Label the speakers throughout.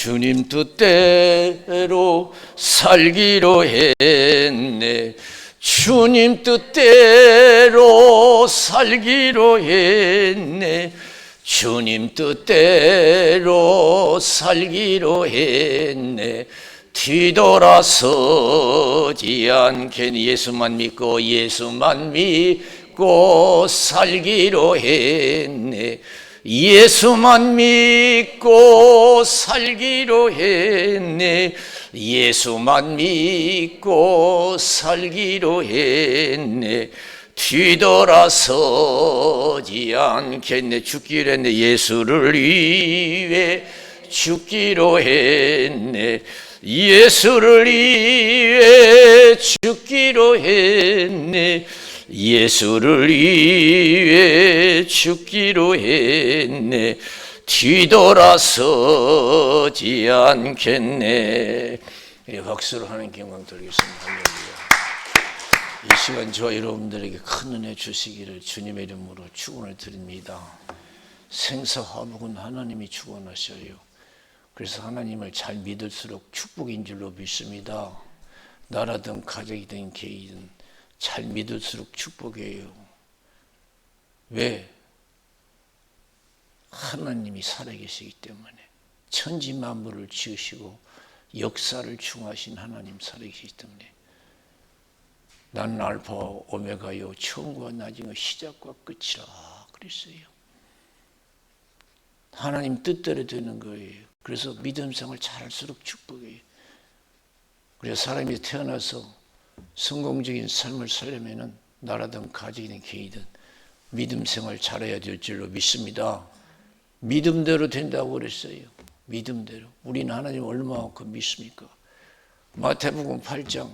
Speaker 1: 주님 뜻대로 살기로 했네. 주님 뜻대로 살기로 했네. 주님 뜻대로 살기로 했네. 뒤돌아서지 않겠네. 예수만 믿고 살기로 했네. 예수만 믿고 살기로 했네. 예수만 믿고 살기로 했네. 뒤돌아서지 않겠네. 죽기로 했네. 예수를 위해 죽기로 했네. 예수를 위해 죽기로 했네. 예수를 위해 죽기로 했네. 뒤돌아서지 않겠네. 박수로 하나님께 영광 돌리겠습니다. 할렐루야. 이 시간 저와 여러분들에게 큰 은혜 주시기를 주님의 이름으로 축원을 드립니다. 생사화복은 하나님이 축원하셔요. 그래서 하나님을 잘 믿을수록 축복인 줄로 믿습니다. 나라든 가족이든 개인이든 잘 믿을수록 축복이에요. 왜? 하나님이 살아계시기 때문에. 천지 만물을 지으시고 역사를 중하신 하나님 살아계시기 때문에. 나는 알파와 오메가요 처음과 나중의 시작과 끝이라 그랬어요. 하나님 뜻대로 되는 거예요. 그래서 믿음 생활 잘할수록 축복이에요. 그래서 사람이 태어나서 성공적인 삶을 살려면은 나라든 가족이든 개인이든 믿음 생활 잘해야 될 줄로 믿습니다. 믿음대로 된다고 그랬어요. 믿음대로. 우리는 하나님 얼마만큼 믿습니까? 마태복음 8장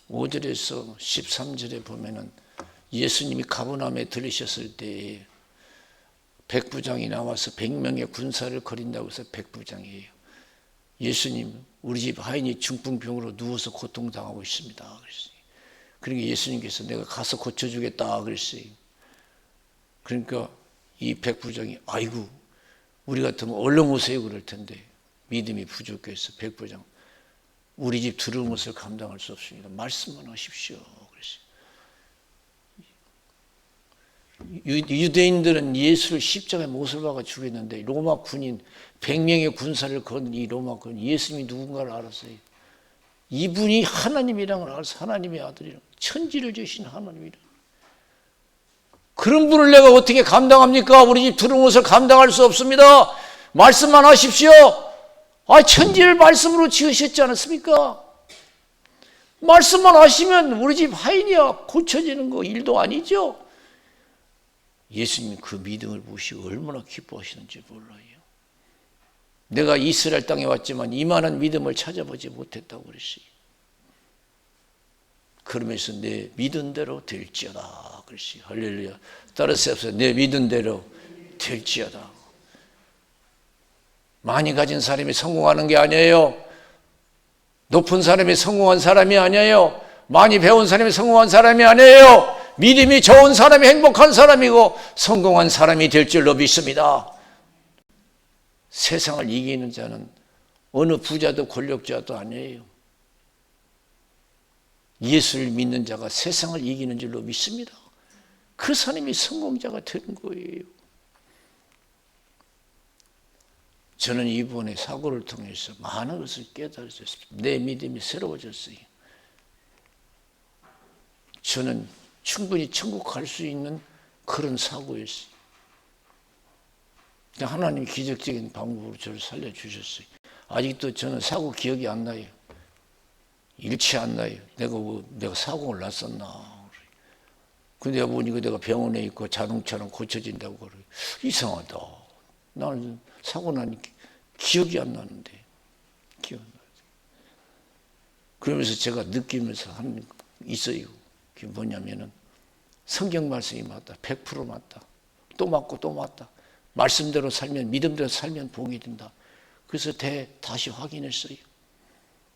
Speaker 1: 5절에서 13절에 보면은 예수님이 가버나움에 들으셨을 때 백부장이 나와서 100명의 군사를 거린다고 해서 백부장이에요. 예수님, 우리 집 하인이 중풍병으로 누워서 고통당하고 있습니다. 그랬어요. 그러니까 예수님께서 내가 가서 고쳐주겠다 그랬어요. 그러니까 이 백부장이 아이고 우리 같으면 얼른 오세요 그럴 텐데 믿음이 부족해서 백부장 우리 집 들어온 것을 감당할 수 없습니다. 말씀만 하십시오 그랬어요. 유대인들은 예수를 십자가에 못을 박아 죽였는데 로마 군인 100명의 군사를 거는 이 로마 군인 예수님이 누군가를 알았어요. 이분이 하나님이라는 걸 알아서 하나님의 아들이라는 천지를 지으신 하나님이라는 그런 분을 내가 어떻게 감당합니까? 우리 집 들어온 것을 감당할 수 없습니다. 말씀만 하십시오. 천지를 말씀으로 지으셨지 않았습니까? 말씀만 하시면 우리 집 하인이야 고쳐지는 거 일도 아니죠. 예수님이 그 믿음을 보시고 얼마나 기뻐하시는지 몰라요. 내가 이스라엘 땅에 왔지만 이만한 믿음을 찾아보지 못했다고 그랬어요. 그러면서 내 믿은 대로 될지어다 그랬어요. 할렐루야. 따라서 내 믿은 대로 될지어다. 많이 가진 사람이 성공하는 게 아니에요. 높은 사람이 성공한 사람이 아니에요. 많이 배운 사람이 성공한 사람이 아니에요. 믿음이 좋은 사람이 행복한 사람이고 성공한 사람이 될 줄로 믿습니다. 세상을 이기는 자는 어느 부자도 권력자도 아니에요. 예수를 믿는 자가 세상을 이기는 줄로 믿습니다. 그 사람이 성공자가 되는 거예요. 저는 이번에 사고를 통해서 많은 것을 깨달았습니다. 내 믿음이 새로워졌어요. 저는 충분히 천국 갈 수 있는 그런 사고였어요. 하나님이 기적적인 방법으로 저를 살려주셨어요. 아직도 저는 사고 기억이 안 나요. 일치 안 나요. 내가 사고를 났었나. 근데 보니까 내가 병원에 있고 자동차랑 고쳐진다고 그래요. 이상하다. 나는 사고 나니 기억이 안 나는데. 기억 안 나요. 그러면서 제가 느끼면서 하는 게 있어요. 그게 뭐냐면은 성경 말씀이 맞다. 100% 맞다. 또 맞고 또 맞다. 말씀대로 살면 믿음대로 살면 복이 된다. 그래서 다시 확인했어요.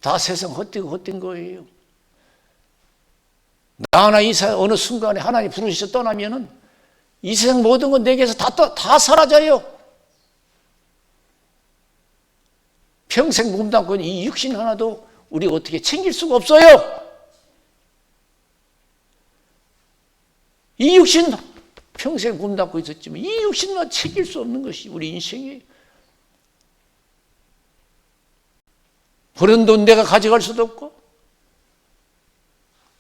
Speaker 1: 다 세상 헛된 거예요. 나 하나 어느 순간에 하나님 부르셔서 떠나면은 이 세상 모든 건 내게서 다 사라져요. 평생 몸담고 있는 이 육신 하나도 우리가 어떻게 챙길 수가 없어요. 이 육신 평생 몸담고 있었지만 이 육신만 챙길 수 없는 것이 우리 인생이에요. 버는 돈 내가 가져갈 수도 없고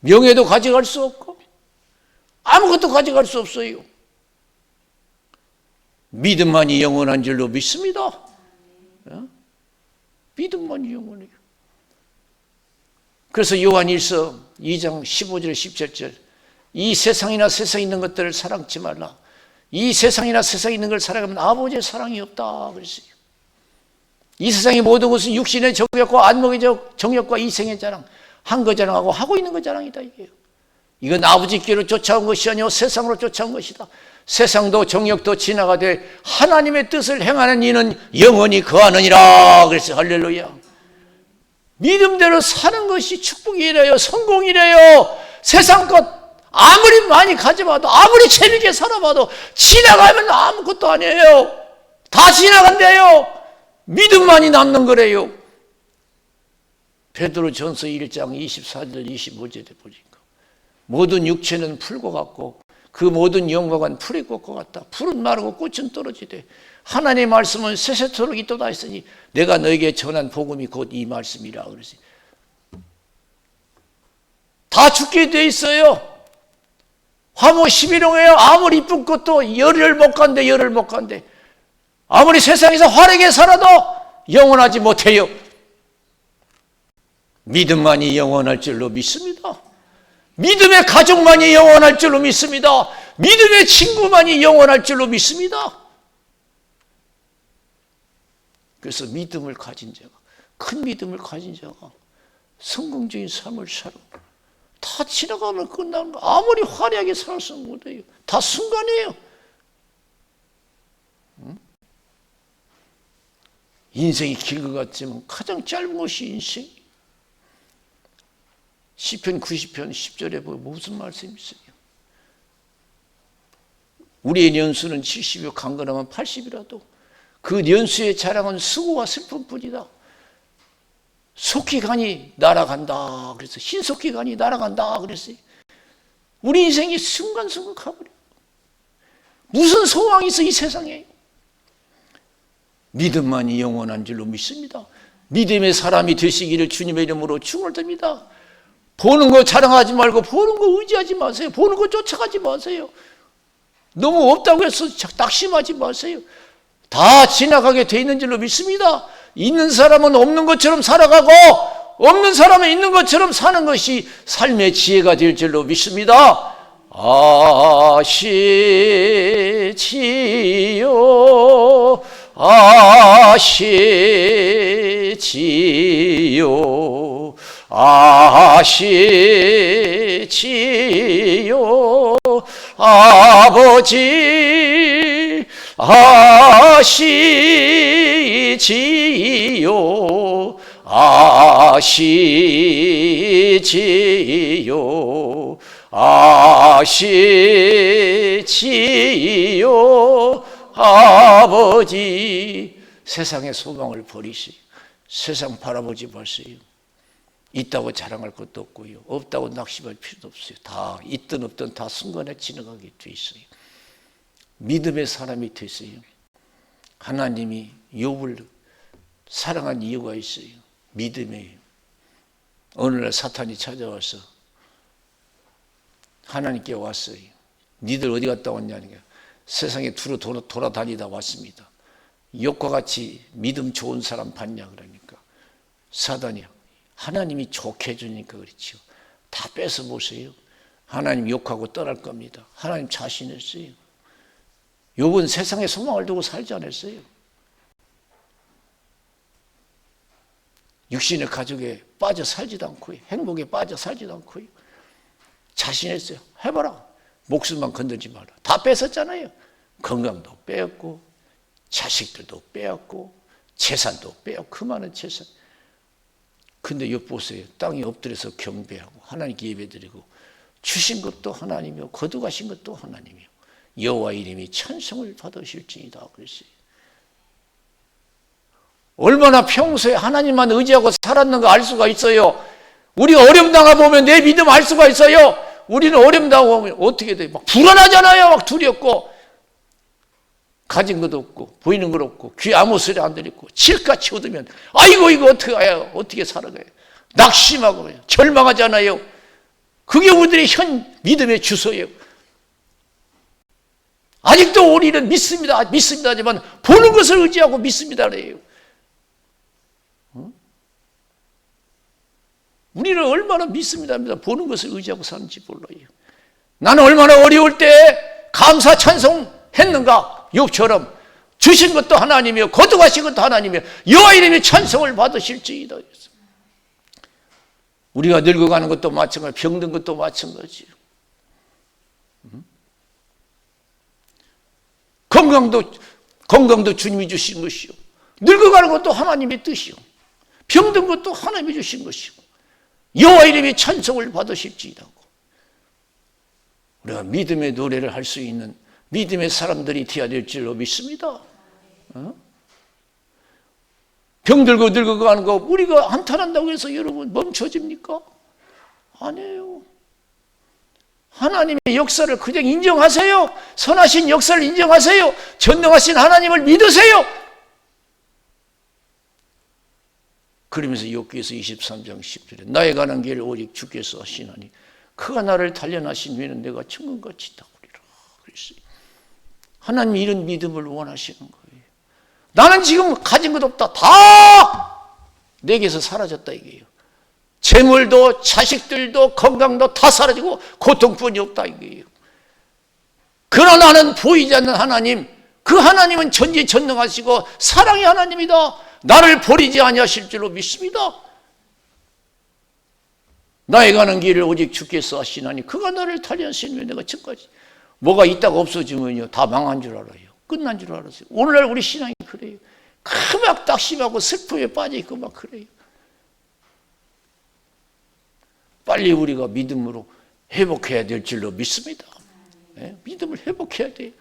Speaker 1: 명예도 가져갈 수 없고 아무것도 가져갈 수 없어요. 믿음만이 영원한 줄로 믿습니다. 믿음만이 영원해요. 그래서 요한 1서 2장 15절 17절 이 세상이나 세상에 있는 것들을 사랑치 말라. 이 세상이나 세상에 있는 걸 사랑하면 아버지의 사랑이 없다 그랬어요. 이 세상의 모든 것은 육신의 정욕과 안목의 정욕과 이생의 자랑 한 거 자랑하고 하고 있는 거 자랑이다 이게요. 이건 아버지께로 쫓아온 것이 아니요 세상으로 쫓아온 것이다. 세상도 정욕도 지나가되 하나님의 뜻을 행하는 이는 영원히 거하느니라 그랬어요. 할렐루야. 믿음대로 사는 것이 축복이래요. 성공이래요. 세상 것 아무리 많이 가져봐도 아무리 재밌게 살아봐도 지나가면 아무것도 아니에요. 다 지나간대요. 믿음만이 남는 거래요. 베드로전서 1장 24절 25절에 보니까 모든 육체는 풀과 같고 그 모든 영광은 풀의 꽃과 같다. 풀은 마르고 꽃은 떨어지되 하나님의 말씀은 세세토록 있도다 했으니 내가 너에게 전한 복음이 곧 이 말씀이라 그랬어요. 다 죽게 돼 있어요. 화모 11호예요. 아무리 이쁜 것도 열을 못 간대. 열을 못 간대. 아무리 세상에서 화려하게 살아도 영원하지 못해요. 믿음만이 영원할 줄로 믿습니다. 믿음의 가족만이 영원할 줄로 믿습니다. 믿음의 친구만이 영원할 줄로 믿습니다. 그래서 믿음을 가진 자가, 큰 믿음을 가진 자가 성공적인 삶을 살아. 다 지나가면 끝나는 거. 아무리 화려하게 살아서는 못해요. 다 순간이에요. 인생이 길 것 같지만 가장 짧은 것이 인생. 시편 90편 10절에 보면 무슨 말씀이 있어요? 우리의 년수는 70이요 강건하면 80이라도 그 년수의 자랑은 수고와 슬픔뿐이다. 속히 가니 날아간다. 그래서 신속히 가니 날아간다. 그랬어요. 우리 인생이 순간순간 가버려. 무슨 소망이 있어 이 세상에. 믿음만이 영원한 줄로 믿습니다. 믿음의 사람이 되시기를 주님의 이름으로 축원드립니다. 보는 거 자랑하지 말고 보는 거 의지하지 마세요. 보는 거 쫓아가지 마세요. 너무 없다고 해서 낙심하지 마세요. 다 지나가게 돼 있는 줄로 믿습니다. 있는 사람은 없는 것처럼 살아가고 없는 사람은 있는 것처럼 사는 것이 삶의 지혜가 될 줄로 믿습니다. 아시지요 아시지요 아시지요 아버지 아시지요 아시지요 아시지요 아버지. 세상의 소망을 버리시고 세상 바라보지 마세요. 있다고 자랑할 것도 없고요. 없다고 낙심할 필요도 없어요. 다 있든 없든 다 순간에 지나가게 돼 있어요. 믿음의 사람이 되세요. 하나님이 욥을 사랑한 이유가 있어요. 믿음이에요. 어느 날 사탄이 찾아와서 하나님께 왔어요. 니들 어디 갔다 왔냐니까. 세상에 두루 돌아다니다 왔습니다. 욥과 같이 믿음 좋은 사람 봤냐 그러니까 사단이 하나님이 좋게 해주니까 그렇죠. 다 뺏어 보세요. 하나님 욕하고 떠날 겁니다. 하나님 자신했어요. 욥은 세상에 소망을 두고 살지 않았어요. 육신의 가족에 빠져 살지도 않고요. 행복에 빠져 살지도 않고요. 자신했어요. 해봐라. 목숨만 건들지 마라. 다 뺏었잖아요. 건강도 빼앗고 자식들도 빼앗고 재산도 빼앗고 그 많은 재산. 근데 욥 보세요. 땅에 엎드려서 경배하고 하나님께 예배드리고 주신 것도 하나님이요 거두가신 것도 하나님이요 여호와 이름이 찬송을 받으실지니다 그랬어요. 얼마나 평소에 하나님만 의지하고 살았는가 알 수가 있어요. 우리가 어려움 당해보면 내 믿음 알 수가 있어요. 우리는 어려움 당해보면 어떻게 돼요? 막 불안하잖아요. 막 두렵고, 가진 것도 없고 보이는 것 없고 귀 아무 소리 안 들리고 칠같이 얻으면 아이고 이거 어떻게 해요? 어떻게 살아가요? 낙심하고 절망하잖아요. 그게 우리들의 현 믿음의 주소예요. 아직도 우리는 믿습니다 하지만 보는 것을 의지하고 믿습니다 그래요. 우리는 얼마나 믿습니다 보는 것을 의지하고 사는지 몰라요. 나는 얼마나 어려울 때 감사 찬송했는가. 욥처럼 주신 것도 하나님이요 거두가신 것도 하나님이요 여호와 이름이 찬송을 받으실지이다. 우리가 늙어가는 것도 마찬가지, 병든 것도 마찬가지예요. 건강도 주님이 주신 것이요 늙어가는 것도 하나님의 뜻이요 병든 것도 하나님이 주신 것이요 여호와 이름이 찬송을 받으실지이다. 우리가 믿음의 노래를 할 수 있는 믿음의 사람들이 되어야 될 줄로 믿습니다. 병들고 늙어가는 거 우리가 한탄한다고 해서 여러분 멈춰집니까? 아니에요. 하나님의 역사를 그냥 인정하세요. 선하신 역사를 인정하세요. 전능하신 하나님을 믿으세요. 그러면서 욥기에서 23장 10절에 나의 가는 길 오직 주께서 하시나니 그가 나를 단련하신 후에는 내가 천근같이 다구리라 그랬어요. 하나님이 이런 믿음을 원하시는 거예요. 나는 지금 가진 것 없다. 다 내게서 사라졌다 이게요. 재물도 자식들도 건강도 다 사라지고 고통뿐이 없다 이게요. 그러나 나는 보이지 않는 하나님, 그 하나님은 전지전능하시고 사랑의 하나님이다. 나를 버리지 아니하실 줄로 믿습니다. 나의 가는 길을 오직 주께서 하시나니 그가 나를 단련하시는 내가 지금까지 뭐가 있다가 없어지면요 다 망한 줄 알아요. 끝난 줄 알았어요. 오늘날 우리 신앙이 그래요. 막 낙심하고 슬픔에 빠져있고 막 그래요. 빨리 우리가 믿음으로 회복해야 될 줄로 믿습니다. 네? 믿음을 회복해야 돼요.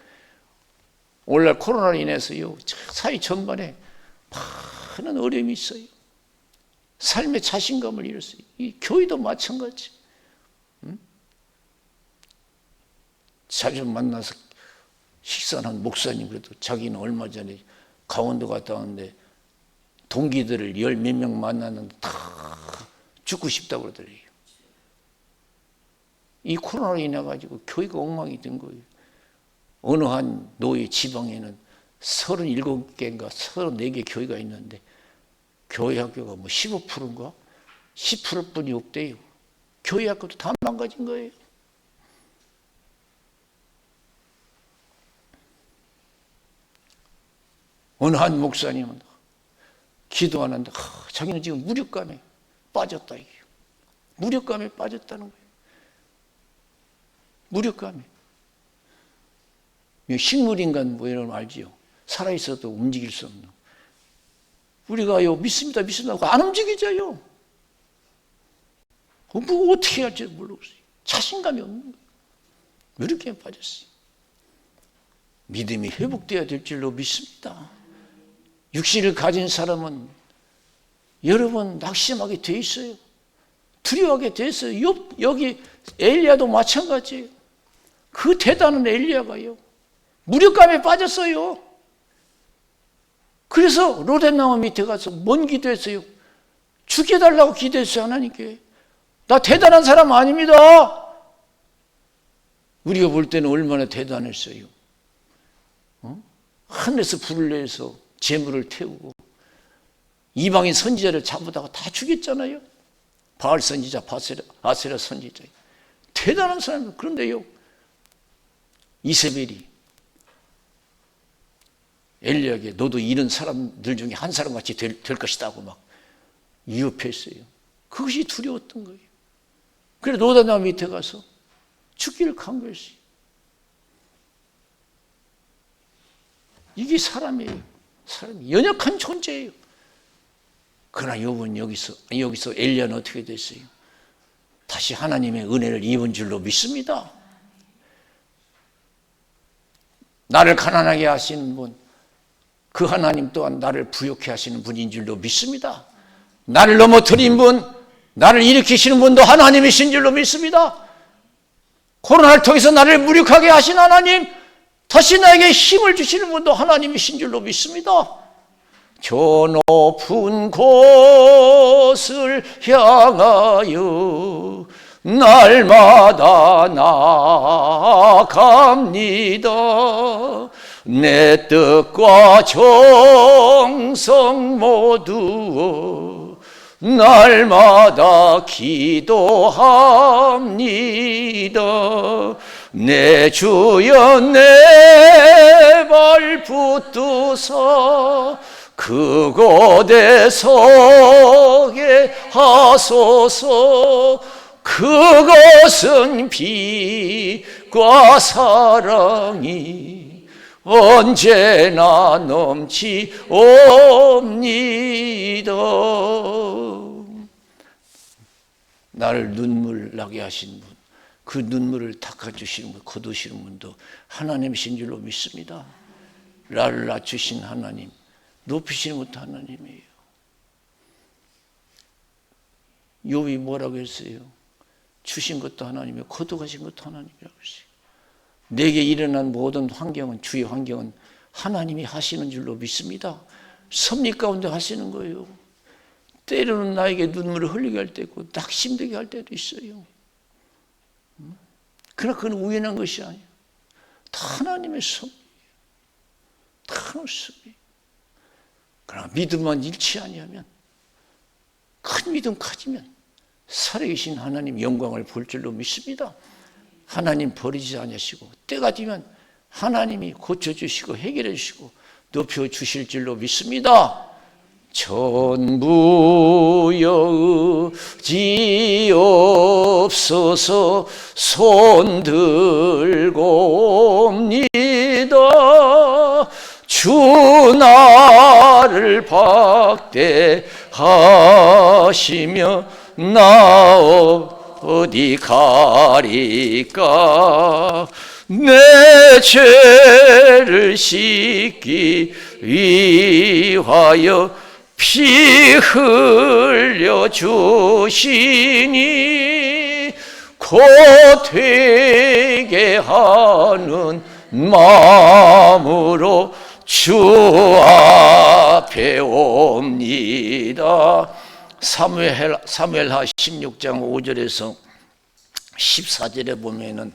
Speaker 1: 오늘날 코로나로 인해서요 사회 전반에 많은 어려움이 있어요. 삶의 자신감을 잃었어요. 이 교회도 마찬가지. 자주 만나서 식사한 목사님 그래도 자기는 얼마 전에 강원도 갔다 왔는데 동기들을 열 몇 명 만났는데 다 죽고 싶다고 그러더래요. 이 코로나로 인해 가지고 교회가 엉망이 된 거예요. 어느 한 노예 지방에는 37개인가 34개 교회가 있는데 교회 학교가 뭐 15%인가 10%뿐이 없대요. 교회 학교도 다 망가진 거예요. 어느 한 목사님은 기도하는데 자기는 지금 무력감에 빠졌다 이게요. 무력감에 빠졌다는 거예요. 무력감에. 식물인간 뭐 이런 거 알지요. 살아있어도 움직일 수 없는. 우리가요 믿습니다 하고 안 움직이져요. 뭐 어떻게 할지 모르겠어요. 자신감이 없는 거예요. 무력감에 빠졌어요. 믿음이 회복되어야 될 줄로 믿습니다. 육신을 가진 사람은 여러분 낙심하게 돼 있어요. 두려워하게 돼 있어요. 여기 엘리야도 마찬가지예요. 그 대단한 엘리야가요 무력감에 빠졌어요. 그래서 로뎀나무 밑에 가서 뭔 기도했어요? 죽여달라고 기도했어요. 하나님께. 나 대단한 사람 아닙니다. 우리가 볼 때는 얼마나 대단했어요. 하늘에서 불을 내서 재물을 태우고 이방인 선지자를 잡아다가 다 죽였잖아요. 바알 선지자, 아세라 선지자. 대단한 사람이에요. 그런데요 이세벨이 엘리야에게 너도 이런 사람들 중에 한 사람같이 될 것이다 하고 막 위협했어요. 그것이 두려웠던 거예요. 그래서 로뎀나무 밑에 가서 죽기를 간구했어요. 이게 사람이에요. 사람이 연약한 존재예요. 그러나 욥은 여기서 엘리야는 어떻게 됐어요? 다시 하나님의 은혜를 입은 줄로 믿습니다. 나를 가난하게 하신 분, 그 하나님 또한 나를 부욕해 하시는 분인 줄로 믿습니다. 나를 넘어뜨린 분, 나를 일으키시는 분도 하나님이신 줄로 믿습니다. 코로나를 통해서 나를 무력하게 하신 하나님, 다시 나에게 힘을 주시는 분도 하나님이신 줄로 믿습니다. 저 높은 곳을 향하여 날마다 나아갑니다. 내 뜻과 정성 모두 날마다 기도합니다. 내 주여 내 발 붙드사 그곳에 서게 하소서. 그것은 빛과 사랑이 언제나 넘치옵니다. 나를 눈물 나게 하신 분, 그 눈물을 닦아주시는 분, 거두시는 분도 하나님이신 줄로 믿습니다. 나를 낮추신 하나님, 높이시는 것도 하나님이에요. 욥이 뭐라고 했어요? 주신 것도 하나님이고 거둬가신 것도 하나님이라고 했어요. 내게 일어난 모든 환경은, 주의 환경은 하나님이 하시는 줄로 믿습니다. 섭리 가운데 하시는 거예요. 때로는 나에게 눈물을 흘리게 할 때도 있고 낙심되게 할 때도 있어요. 그러나 그건 우연한 것이 아니에요. 다 하나님의 섭리예요. 다 하나님의 섭리. 그러나 믿음만 잃지 아니하면, 큰 믿음 가지면 살아계신 하나님 영광을 볼 줄로 믿습니다. 하나님 버리지 않으시고 때가 되면 하나님이 고쳐주시고 해결해 주시고 높여주실 줄로 믿습니다. 전부 여지없어서 손 들고 옵니다. 주 나를 박대하시며 나 어디 가리까. 내 죄를 씻기 위하여 피 흘려 주시니 곧 되게 하는 마음으로 주 앞에 옵니다. 사무엘하 16장 5절에서 14절에 보면은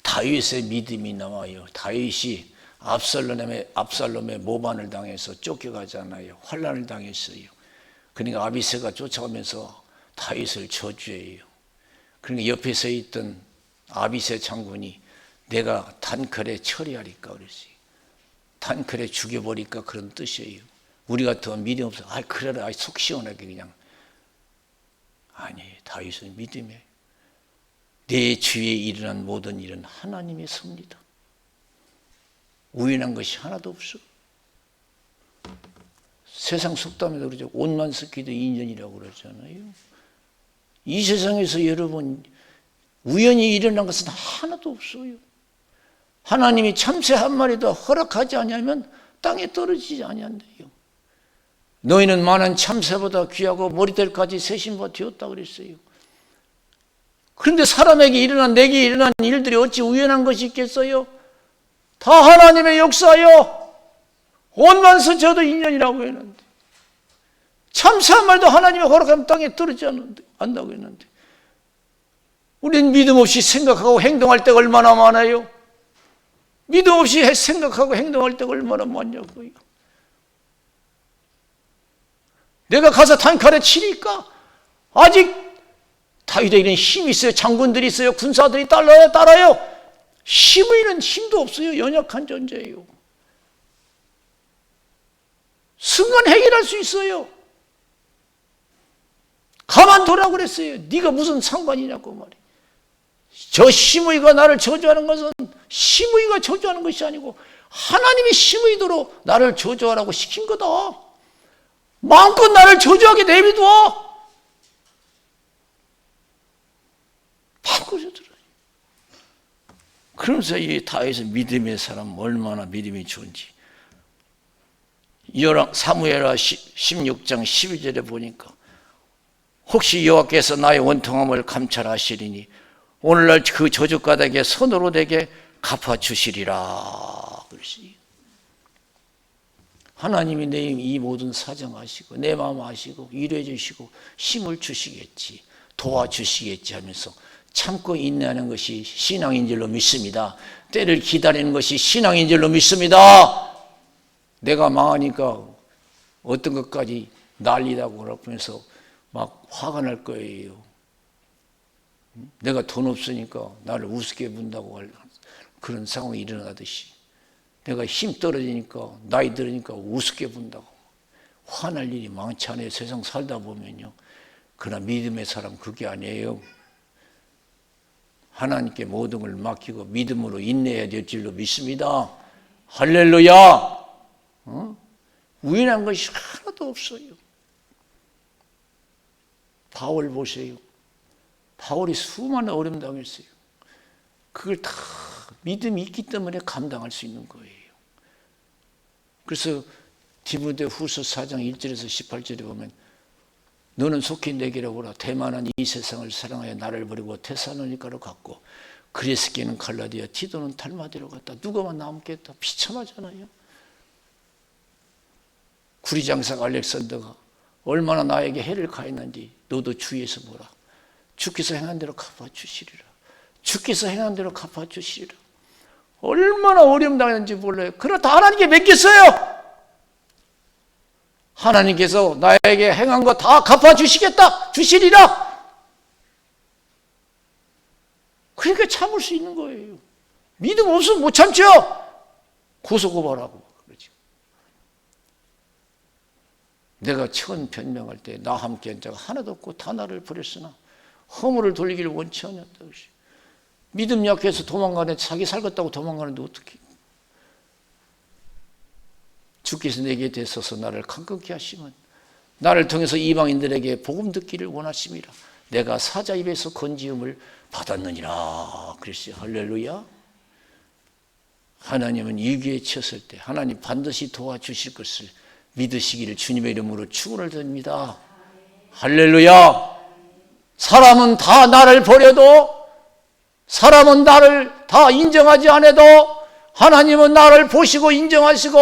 Speaker 1: 다윗의 믿음이 나와요. 다윗이 압살롬의 모반을 당해서 쫓겨가잖아요. 환난을 당했어요. 그러니까 아비새가 쫓아가면서 다윗을 저주해요. 그러니까 옆에 서 있던 아비새 장군이 내가 단칼에 처리하리까 그랬어요. 단칼에 죽여버릴까 그런 뜻이에요. 우리 같으면 믿음 없어. 그래라, 속 시원하게 그냥. 아니, 다윗은 믿음에 내 주위에 일어난 모든 일은 하나님의 섭니다. 우연한 것이 하나도 없어. 세상 속담에도 그러죠. 옷만 섞이도 인연이라고 그러잖아요. 이 세상에서 여러분 우연히 일어난 것은 하나도 없어요. 하나님이 참새 한 마리도 허락하지 아니하면 땅에 떨어지지 아니한대요. 너희는 많은 참새보다 귀하고 머리털까지 세신보다 되었다 그랬어요. 그런데 사람에게 일어난, 내게 일어난 일들이 어찌 우연한 것이 있겠어요? 다 하나님의 역사요. 옷만 스쳐도 인연이라고 했는데, 참새 한 마리도 하나님의 허락하면 땅에 떨어지지 않는다고 했는데, 우리는 믿음 없이 생각하고 행동할 때가 얼마나 많아요? 믿음 없이 생각하고 행동할 때가 얼마나 많냐고요. 내가 가서 단칼에 치니까 아직 다윗에게는 힘이 있어요. 장군들이 있어요. 군사들이 따라요. 힘에는 힘도 없어요. 연약한 존재예요. 순간 해결할 수 있어요. 가만두라고 그랬어요. 네가 무슨 상관이냐고 말이에요. 저 심의가 나를 저주하는 것은 심의가 저주하는 것이 아니고 하나님이 심의도로 나를 저주하라고 시킨 거다. 마음껏 나를 저주하게 내비둬. 바꾸셔 들어요. 그러면서 이 다윗의 믿음의 사람 얼마나 믿음이 좋은지. 사무엘하 16장 12절에 보니까 혹시 여호와께서 나의 원통함을 감찰하시리니 오늘날 그 저주가닥에 손으로 내게 갚아주시리라. 그러시. 하나님이 내 이 모든 사정 아시고 내 마음 아시고 위로해 주시고 힘을 주시겠지, 도와주시겠지 하면서 참고 인내하는 것이 신앙인 줄로 믿습니다. 때를 기다리는 것이 신앙인 줄로 믿습니다. 내가 망하니까 어떤 것까지 난리다고 그러면서 막 화가 날 거예요. 내가 돈 없으니까 나를 우습게 본다고 그런 상황이 일어나듯이 내가 힘 떨어지니까 나이 들으니까 우습게 본다고 화날 일이 많지 않아요. 세상 살다 보면요. 그러나 믿음의 사람 그게 아니에요. 하나님께 모든 걸 맡기고 믿음으로 인내해야 될 줄로 믿습니다. 할렐루야. 우연한 것이 하나도 없어요. 바울 보세요. 바울이 수많은 어려움 당했어요. 그걸 다 믿음이 있기 때문에 감당할 수 있는 거예요. 그래서 디모데후서 4장 1절에서 18절에 보면 너는 속히 내게로 오라. 대만한 이 세상을 사랑하여 나를 버리고 테살로니가로 갔고 그레스게는 갈라디아, 티도는 달마디로 갔다. 누가만 남겠다. 비참하잖아요. 구리장사 알렉산더가 얼마나 나에게 해를 가했는지 너도 주위에서 보라. 주께서 행한 대로 갚아주시리라. 주께서 행한 대로 갚아주시리라. 얼마나 어려움 당했는지 몰라요. 그러나 다 하나님께 맡겼어요. 하나님께서 나에게 행한 거 다 갚아주시겠다. 주시리라. 그러니까 참을 수 있는 거예요. 믿음 없으면 못 참죠. 고소고발하고 그러죠. 내가 처음 변명할 때 나 함께한 자가 하나도 없고 다 나를 버렸으나 허물을 돌리기를 원치 않았다. 믿음 약해서 도망가네. 자기 살겠다고 도망가는데 어떻게? 주께서 내게 대서서 나를 강건케 하시면 나를 통해서 이방인들에게 복음 듣기를 원하심이라. 내가 사자 입에서 건지음을 받았느니라. 그랬어요. 할렐루야. 하나님은 위기에 처했을 때 하나님 반드시 도와주실 것을 믿으시기를 주님의 이름으로 축원을 드립니다. 할렐루야. 사람은 다 나를 버려도, 사람은 나를 다 인정하지 않아도 하나님은 나를 보시고 인정하시고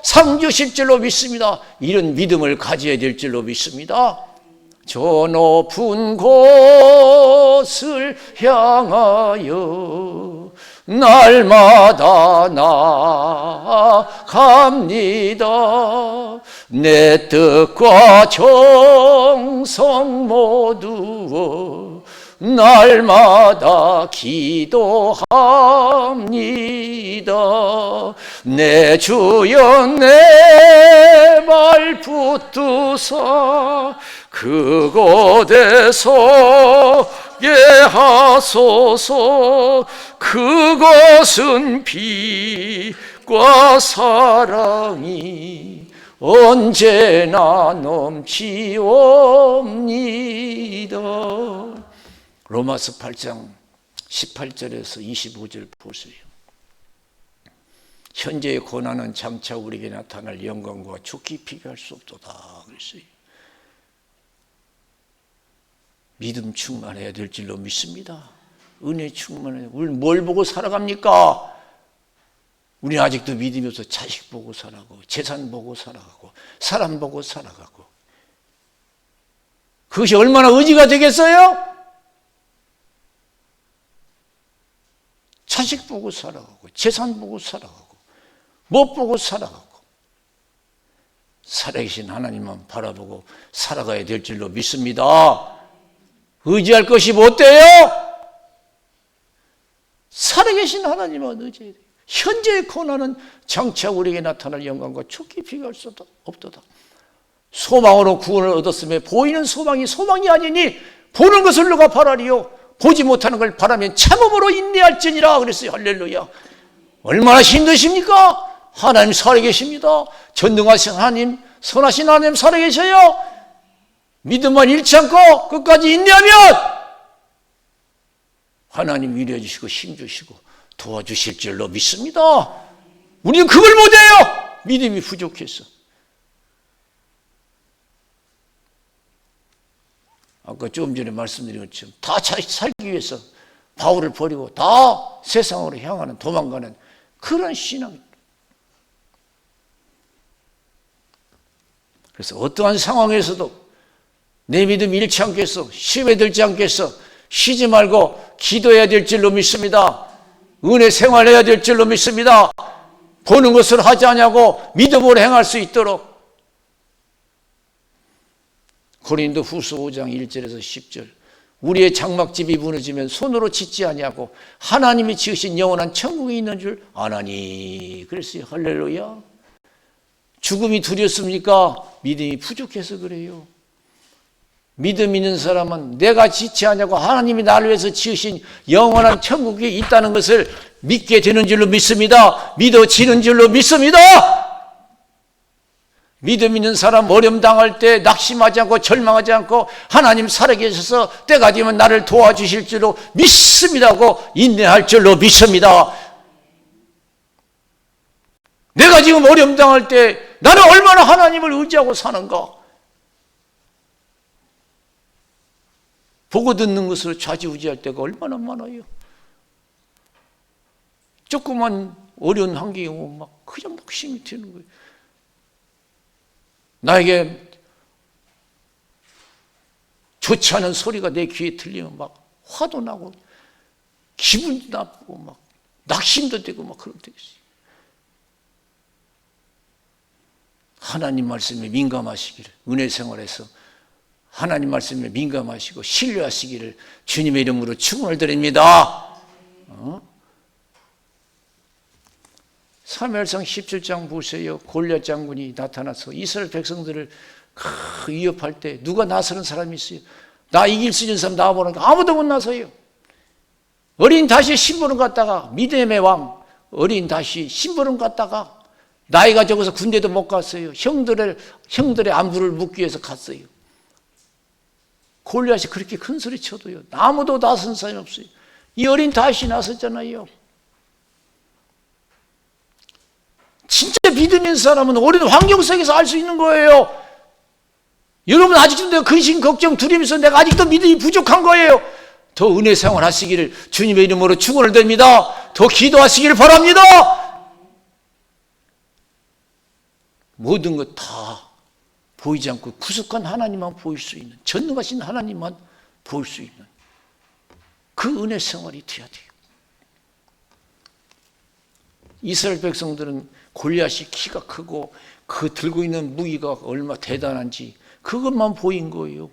Speaker 1: 상 주실 줄로 믿습니다. 이런 믿음을 가져야 될 줄로 믿습니다. 저 높은 곳을 향하여 날마다 나아갑니다. 내 뜻과 정성 모두 날마다 기도합니다. 내 주여 내 발 붙드사 그곳에 서게 하소서. 그것은 빛과 사랑이 언제나 넘치옵니다. 로마서 8장 18절에서 25절 보세요. 현재의 고난은 장차 우리에게 나타날 영광과 좋게 비교할 수 없도다 그랬어요. 믿음 충만해야 될 줄로 믿습니다. 은혜 충만해야. 우리 뭘 보고 살아갑니까? 우리는 아직도 믿음이 없어. 자식 보고 살아가고 재산 보고 살아가고 사람 보고 살아가고. 그것이 얼마나 의지가 되겠어요? 자식 보고 살아가고 재산 보고 살아가고 못 보고 살아가고 살아계신 하나님만 바라보고 살아가야 될 줄로 믿습니다. 의지할 것이 못 돼요? 살아계신 하나님만 의지해야 돼요. 현재의 고난은 장차 우리에게 나타날 영광과 좋게 비교할 수 없도다. 소망으로 구원을 얻었음에 보이는 소망이 소망이 아니니 보는 것을 누가 바라리요? 보지 못하는 걸 바라면 참음으로 인내할지니라 그랬어요. 할렐루야. 얼마나 힘드십니까? 하나님 살아계십니다. 전능하신 하나님, 선하신 하나님 살아계셔요. 믿음만 잃지 않고 끝까지 인내하면 하나님 위로해 주시고 힘 주시고 도와주실 줄로 믿습니다. 우리는 그걸 못해요. 믿음이 부족해서. 아까 좀 전에 말씀드린 것처럼 다 살기 위해서 바울을 버리고 다 세상으로 향하는, 도망가는 그런 신앙입니다. 그래서 어떠한 상황에서도 내 믿음 잃지 않겠어, 시험에 들지 않겠어, 쉬지 말고 기도해야 될 줄로 믿습니다. 은혜 생활해야 될 줄로 믿습니다. 보는 것을 하지 않냐고 믿음으로 행할 수 있도록. 고린도 후서 5장 1절에서 10절. 우리의 장막집이 무너지면 손으로 짓지 아니하고 하나님이 지으신 영원한 천국이 있는 줄 아나니. 그랬어요. 할렐루야. 죽음이 두렵습니까? 믿음이 부족해서 그래요. 믿음 있는 사람은 내가 짓지 않냐고 하나님이 나를 위해서 지으신 영원한 천국이 있다는 것을 믿게 되는 줄로 믿습니다. 믿어지는 줄로 믿습니다. 믿음 있는 사람 어려움 당할 때 낙심하지 않고 절망하지 않고 하나님 살아계셔서 때가 되면 나를 도와주실 줄로 믿습니다고 인내할 줄로 믿습니다. 내가 지금 어려움 당할 때 나는 얼마나 하나님을 의지하고 사는가. 보고 듣는 것으로 좌지우지할 때가 얼마나 많아요. 조그만 어려운 환경이 오면 막 그냥 막 힘이 드는 거예요. 나에게 좋지 않은 소리가 내 귀에 들리면 막 화도 나고 기분도 나쁘고 막 낙심도 되고 막 그런 데 있어요. 하나님 말씀에 민감하시기를, 은혜 생활에서 하나님 말씀에 민감하시고 신뢰하시기를 주님의 이름으로 축원을 드립니다. 사무엘상 17장 보세요. 골리앗 장군이 나타나서 이스라엘 백성들을 위협할 때 누가 나서는 사람이 있어요? 나 이길 수 있는 사람 나와보니까 아무도 못 나서요. 어린 다시 심부름 갔다가, 미디안의 왕 어린 다시 심부름 갔다가 나이가 적어서 군대도 못 갔어요. 형들의 안부를 묻기 위해서 갔어요. 골리앗이 그렇게 큰 소리 쳐도요, 아무도 나선 사람이 없어요. 이 어린 다시 나섰잖아요. 진짜 믿음 있는 사람은 어린 환경 속에서 알 수 있는 거예요. 여러분 아직도 내가 근심, 걱정, 두려움에서 내가 아직도 믿음이 부족한 거예요. 더 은혜 생활 하시기를 주님의 이름으로 축원을 드립니다. 더 기도하시기를 바랍니다. 모든 것 다 보이지 않고 구속한 하나님만 보일 수 있는, 전능하신 하나님만 보일 수 있는 그 은혜 생활이 돼야 돼요. 이스라엘 백성들은 골리앗이 키가 크고 그 들고 있는 무기가 얼마나 대단한지 그것만 보인 거예요.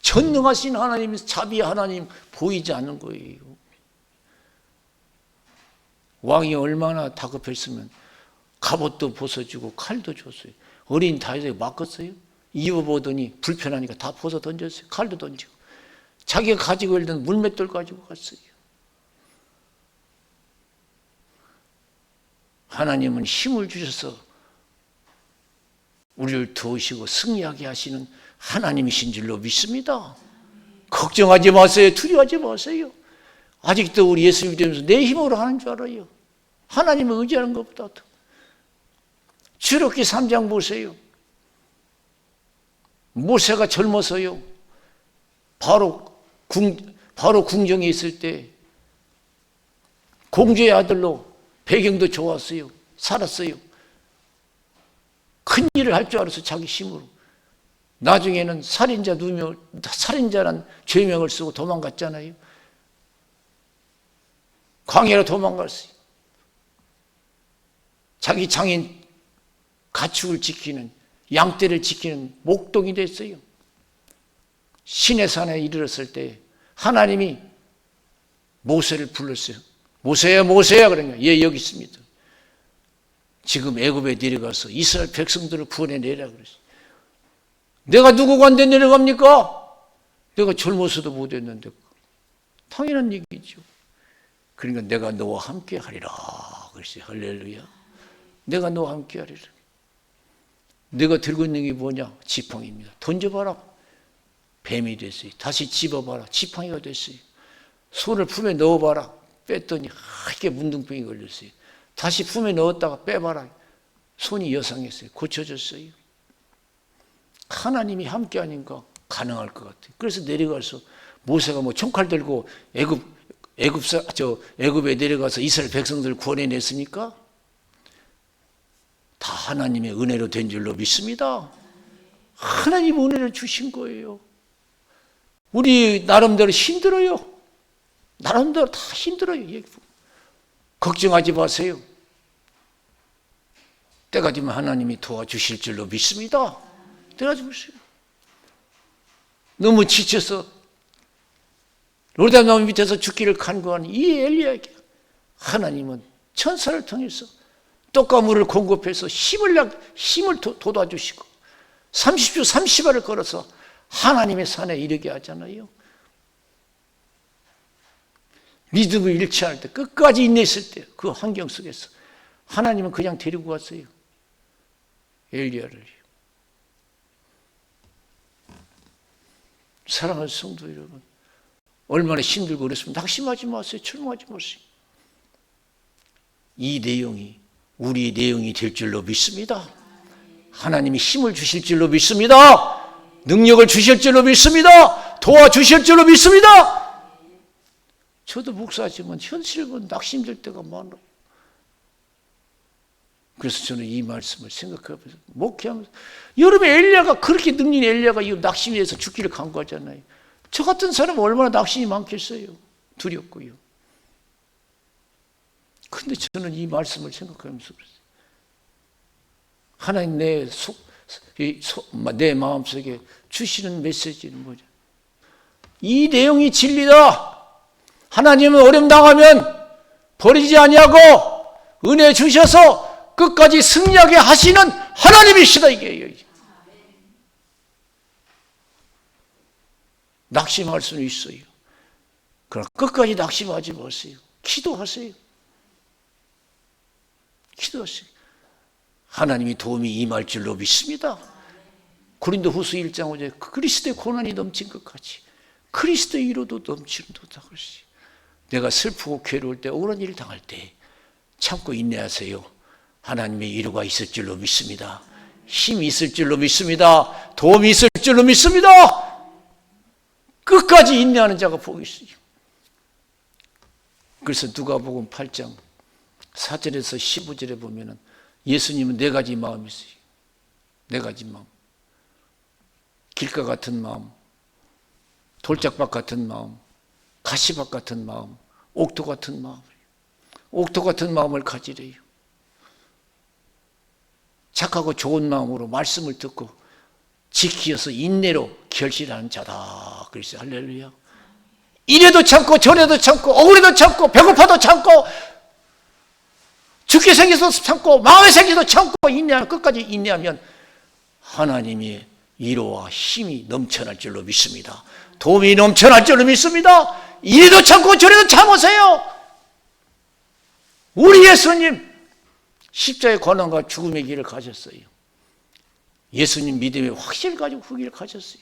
Speaker 1: 전능하신 하나님, 자비 하나님 보이지 않는 거예요. 왕이 얼마나 다급했으면 갑옷도 벗어주고 칼도 줬어요. 어린 다윗에게 맡겼어요. 입어보더니 불편하니까 다 벗어 던졌어요. 칼도 던지고. 자기가 가지고 있던 물맷돌 가지고 갔어요. 하나님은 힘을 주셔서 우리를 도우시고 승리하게 하시는 하나님이신 줄로 믿습니다. 걱정하지 마세요. 두려워하지 마세요. 아직도 우리 예수 믿으면서 내 힘으로 하는 줄 알아요. 하나님을 의지하는 것보다 더. 출애굽기 3장 보세요. 모세가 젊어서요, 바로 궁정에 있을 때 공주의 아들로 배경도 좋았어요. 살았어요. 큰 일을 할 줄 알아서 자기 힘으로. 나중에는 살인자란 죄명을 쓰고 도망갔잖아요. 광야로 도망갔어요. 자기 장인 가축을 지키는, 양떼를 지키는 목동이 됐어요. 시내산에 이르렀을 때 하나님이 모세를 불렀어요. 모세야, 모세야. 그러니까 예, 여기 있습니다. 지금 애굽에 내려가서 이스라엘 백성들을 구원해내라 그랬어요. 내가 누구 관대 내려갑니까? 내가 젊어서도 못했는데. 당연한 얘기죠. 그러니까 내가 너와 함께 하리라 그랬어요. 할렐루야. 내가 너와 함께 하리라. 내가 들고 있는 게 뭐냐? 지팡이입니다. 던져봐라. 뱀이 됐어요. 다시 집어봐라. 지팡이가 됐어요. 손을 품에 넣어봐라. 뺐더니 하얗게 문둥병이 걸렸어요. 다시 품에 넣었다가 빼봐라. 손이 여상했어요. 고쳐졌어요. 하나님이 함께 하니까 가능할 것 같아요. 그래서 내려가서 모세가 뭐 총칼 들고 애굽에 내려가서 이스라엘 백성들을 구원해냈습니까? 다 하나님의 은혜로 된 줄로 믿습니다. 하나님 은혜를 주신 거예요. 우리 나름대로 힘들어요. 나름대로 다 힘들어요. 걱정하지 마세요. 때가 되면 하나님이 도와주실 줄로 믿습니다. 때가 되면요. 너무 지쳐서 요르단강 밑에서 죽기를 간구한 이 엘리야에게 하나님은 천사를 통해서 떡과 물을 공급해서 힘을 돋아주시고 30주 30일을 걸어서 하나님의 산에 이르게 하잖아요. 믿음을 잃지 않을 때, 끝까지 인내했을 때, 그 환경 속에서 하나님은 그냥 데리고 갔어요. 엘리야를. 사랑하는 성도 여러분, 얼마나 힘들고 그랬으면 낙심하지 마세요. 출마하지 마세요. 이 내용이 우리의 내용이 될 줄로 믿습니다. 하나님이 힘을 주실 줄로 믿습니다. 능력을 주실 줄로 믿습니다. 도와주실 줄로 믿습니다. 저도 목사지만 현실은 낙심될 때가 많아요. 그래서 저는 이 말씀을 생각하면서 목회하면서 여러분 엘리야가 그렇게 능력인 엘리야가 이 낙심에서 죽기를 간구하잖아요. 저 같은 사람은 얼마나 낙심이 많겠어요. 두렵고요. 근데 저는 이 말씀을 생각하면서 그랬어요. 하나님 내 마음속에 주시는 메시지는 뭐죠? 이 내용이 진리다. 하나님은 어려움 당하면 버리지 아니하고 은혜 주셔서 끝까지 승리하게 하시는 하나님이시다 이게요. 낙심할 수는 있어요. 그러나 끝까지 낙심하지 마세요. 기도하세요. 기도하세요. 하나님이 도움이 임할 줄로 믿습니다. 고린도후서 1장 5절에 그리스도의 고난이 넘친 것 같이 그리스도의 위로도 넘치는도다 그러시. 내가 슬프고 괴로울 때 억울한 일을 당할 때 참고 인내하세요. 하나님의 위로가 있을 줄로 믿습니다. 힘이 있을 줄로 믿습니다. 도움이 있을 줄로 믿습니다. 끝까지 인내하는 자가 복이 있어요. 그래서 누가복음 8장 4절에서 15절에 보면은 예수님은 네 가지 마음이 있어요. 네 가지 마음. 길가 같은 마음, 돌짝밭 같은 마음, 가시밭 같은 마음, 옥토 같은 마음. 옥토 같은 마음을 가지래요. 착하고 좋은 마음으로 말씀을 듣고 지키어서 인내로 결실하는 자다. 그랬어요. 할렐루야. 이래도 참고 저래도 참고 억울해도 참고 배고파도 참고 죽게 생겨서 참고 마음에 생겨서 참고 인내하면 끝까지 인내하면 하나님의 위로와 힘이 넘쳐날 줄로 믿습니다. 도움이 넘쳐날 줄로 믿습니다. 이래도 참고 저래도 참으세요. 우리 예수님 십자가의 고난과 죽음의 길을 가셨어요. 예수님 믿음의 확신을 가지고 그 길을 가셨어요.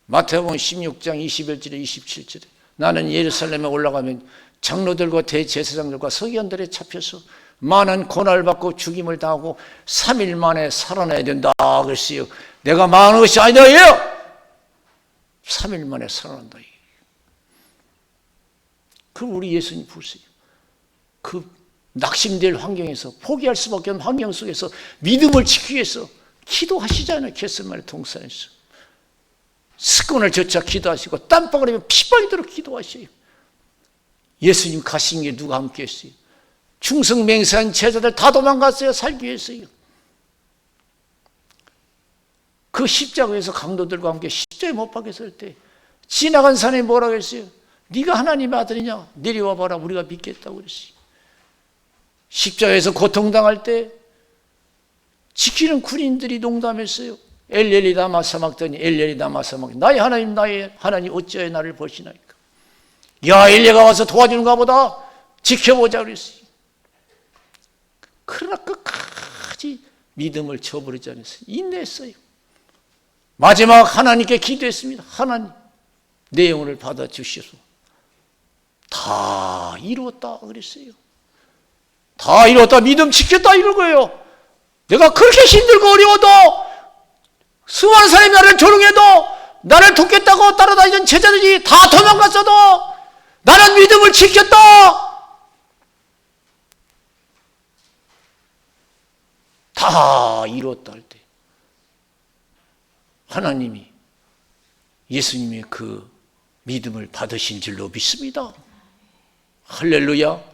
Speaker 1: 마태복음 16장 21절에 27절에 나는 예루살렘에 올라가면 장로들과 대제사장들과 서기관들에 잡혀서 많은 고난을 받고 죽임을 당하고 3일 만에 살아나야 된다 그랬어요. 내가 망하는 것이 아니다. 3일 만에 살아난다. 그럼 우리 예수님 보세요. 그 낙심될 환경에서 포기할 수밖에 없는 환경 속에서 믿음을 지키기 위해서 기도하시잖아요. 겟세마네 동산에서 스콘을 젖자 기도하시고 땀방울이 피방이 들어 기도하셔요. 예수님 가신 게 누가 함께 했어요? 충성맹세한 제자들 다 도망갔어요. 살기 위해서요. 그 십자가에서 강도들과 함께 십자가에 못 박혔을 때 지나간 사람이 뭐라고 했어요? 네가 하나님의 아들이냐? 내려와 봐라. 우리가 믿겠다고 그랬어요. 십자가에서 고통당할 때 지키는 군인들이 농담했어요. 엘리엘리 라마 사막더니 엘리엘리 라마 사막 나의 하나님 어찌하여 나를 보시나이까. 야 엘리야가 와서 도와주는가 보다 지켜보자 그랬어요. 그러나 끝까지 믿음을 저버리지 않았어요. 인내했어요. 마지막 하나님께 기도했습니다. 하나님 내 영혼을 받아주시소. 다 이루었다 그랬어요. 다 이루었다 믿음 지켰다 이런 거예요. 내가 그렇게 힘들고 어려워도 수많은 사람이 나를 조롱해도 나를 돕겠다고 따라다니던 제자들이 다 도망갔어도 나는 믿음을 지켰다. 다 이루었다 할 때 하나님이 예수님의 그 믿음을 받으신 줄로 믿습니다. 할렐루야.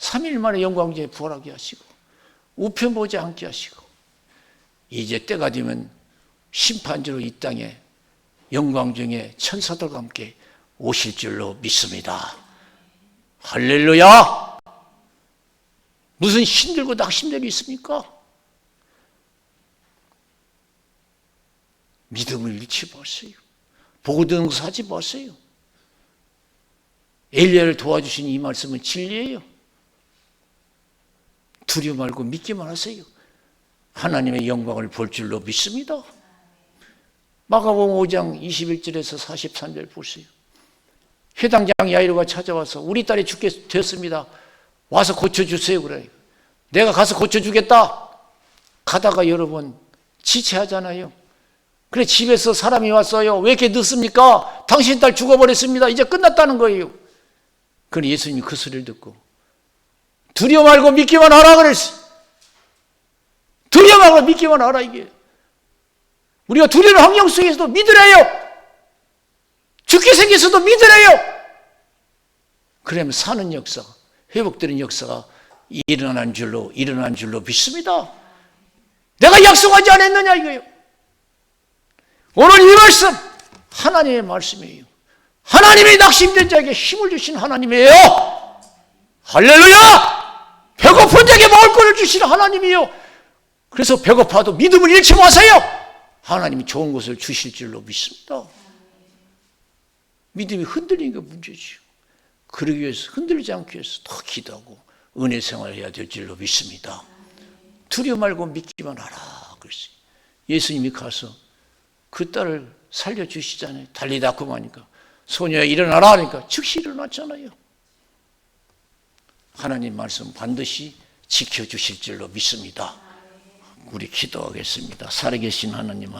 Speaker 1: 3일 만에 영광중에 부활하게 하시고 우편 보지 않게 하시고 이제 때가 되면 심판주로 이 땅에 영광중에 천사들과 함께 오실 줄로 믿습니다. 할렐루야. 무슨 힘들고 낙심들이 있습니까? 믿음을 잃지 마세요. 보고드는 것을 하지 마세요. 엘리야를 도와주신 이 말씀은 진리예요. 두려워 말고 믿기만 하세요. 하나님의 영광을 볼 줄로 믿습니다. 마가복음 5장 21절에서 43절 보세요. 회당장 야이로가 찾아와서 우리 딸이 죽게 되었습니다. 와서 고쳐주세요. 그래요. 내가 가서 고쳐주겠다. 가다가 여러분 지체하잖아요. 그래 집에서 사람이 왔어요. 왜 이렇게 늦습니까? 당신 딸 죽어버렸습니다. 이제 끝났다는 거예요. 그런데 예수님이 그 소리를 듣고 두려워 말고 믿기만 하라 그랬어요. 두려워 말고 믿기만 하라 이게. 우리가 두려운 환경 속에서도 믿으래요. 죽게 생겨서도 믿으래요. 그러면 사는 역사, 회복되는 역사가 일어난 줄로 믿습니다. 내가 약속하지 않았느냐 이거예요. 오늘 이 말씀 하나님의 말씀이에요. 하나님이 낙심된 자에게 힘을 주신 하나님이에요. 할렐루야. 배고픈 자에게 먹을 것을 주시는 하나님이에요. 그래서 배고파도 믿음을 잃지 마세요. 하나님이 좋은 것을 주실 줄로 믿습니다. 믿음이 흔들리는 게 문제죠. 그러기 위해서 흔들리지 않기 위해서 더 기도하고 은혜 생활해야 될 줄로 믿습니다. 두려워 말고 믿기만 하라 그랬어요. 예수님이 가서 그 딸을 살려주시잖아요. 달리다 그만하니까 소녀야 일어나라 하니까 즉시 일어났잖아요. 하나님 말씀 반드시 지켜주실 줄로 믿습니다. 우리 기도하겠습니다. 살아계신 하나님